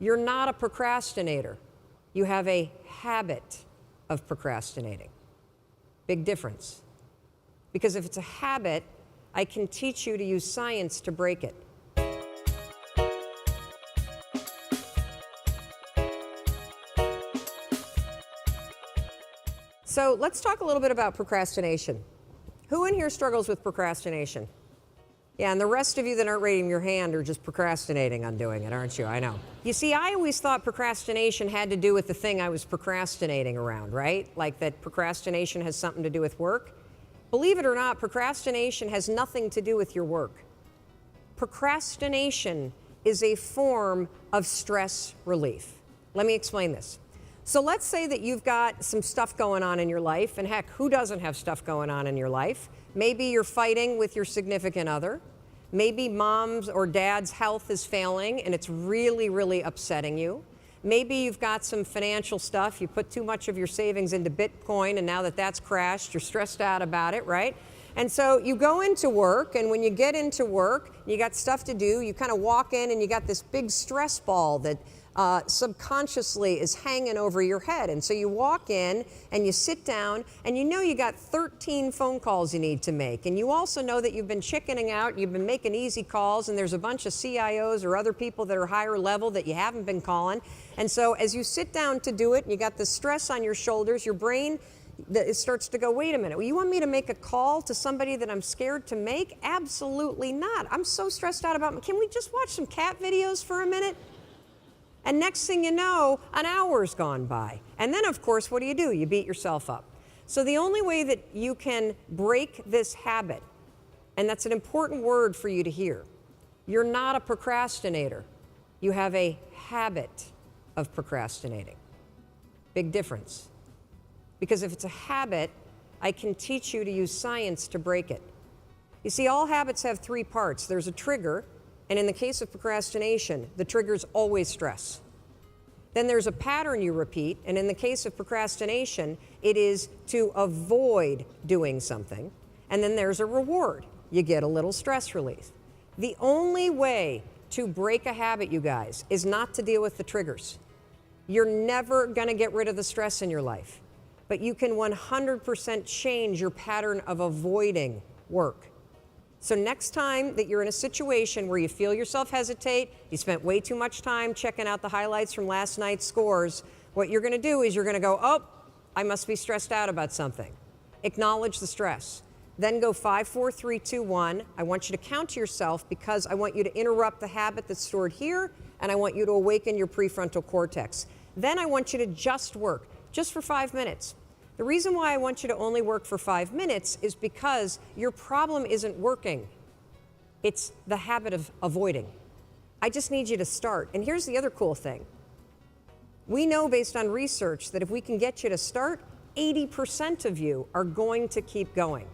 You're not a procrastinator. You have a habit of procrastinating. Big difference. Because if it's a habit, I can teach you to use science to break it. So let's talk a little bit about procrastination. Who in here struggles with procrastination? Yeah, and the rest of you that aren't raising your hand are just procrastinating on doing it, aren't you? I know. You see, I always thought procrastination had to do with the thing I was procrastinating around, right? Like that procrastination has something to do with work. Believe it or not, procrastination has nothing to do with your work. Procrastination is a form of stress relief. Let me explain this. So let's say that you've got some stuff going on in your life, and heck, who doesn't have stuff going on in your life? Maybe you're fighting with your significant other. Maybe mom's or dad's health is failing and it's really, really upsetting you. Maybe you've got some financial stuff. You put too much of your savings into Bitcoin, and now that that's crashed, you're stressed out about it, right? And so you go into work, and when you get into work, you got stuff to do, you kind of walk in and you got this big stress ball that subconsciously is hanging over your head. And so you walk in and you sit down and you know you got 13 phone calls you need to make. And you also know that you've been chickening out, you've been making easy calls, and there's a bunch of CIOs or other people that are higher level that you haven't been calling. And so as you sit down to do it and you got the stress on your shoulders, your brain it starts to go, wait a minute, well, you want me to make a call to somebody that I'm scared to make? Absolutely not. I'm so stressed out about, can we just watch some cat videos for a minute? And next thing you know, an hour's gone by. And then, of course, what do? You beat yourself up. So the only way that you can break this habit, and that's an important word for you to hear, you're not a procrastinator. You have a habit of procrastinating. Big difference. Because if it's a habit, I can teach you to use science to break it. You see, all habits have three parts. There's a trigger. And in the case of procrastination, the trigger is always stress. Then there's a pattern you repeat, and in the case of procrastination, it is to avoid doing something. And then there's a reward. You get a little stress relief. The only way to break a habit, you guys, is not to deal with the triggers. You're never going to get rid of the stress in your life, but you can 100% change your pattern of avoiding work. So next time that you're in a situation where you feel yourself hesitate, you spent way too much time checking out the highlights from last night's scores, what you're going to do is you're going to go, oh, I must be stressed out about something. Acknowledge the stress. Then go 5, 4, 3, 2, 1. I want you to count to yourself because I want you to interrupt the habit that's stored here, and I want you to awaken your prefrontal cortex. Then I want you to just work, just for 5 minutes. The reason why I want you to only work for 5 minutes is because your problem isn't working. It's the habit of avoiding. I just need you to start. And here's the other cool thing. We know based on research that if we can get you to start, 80% of you are going to keep going.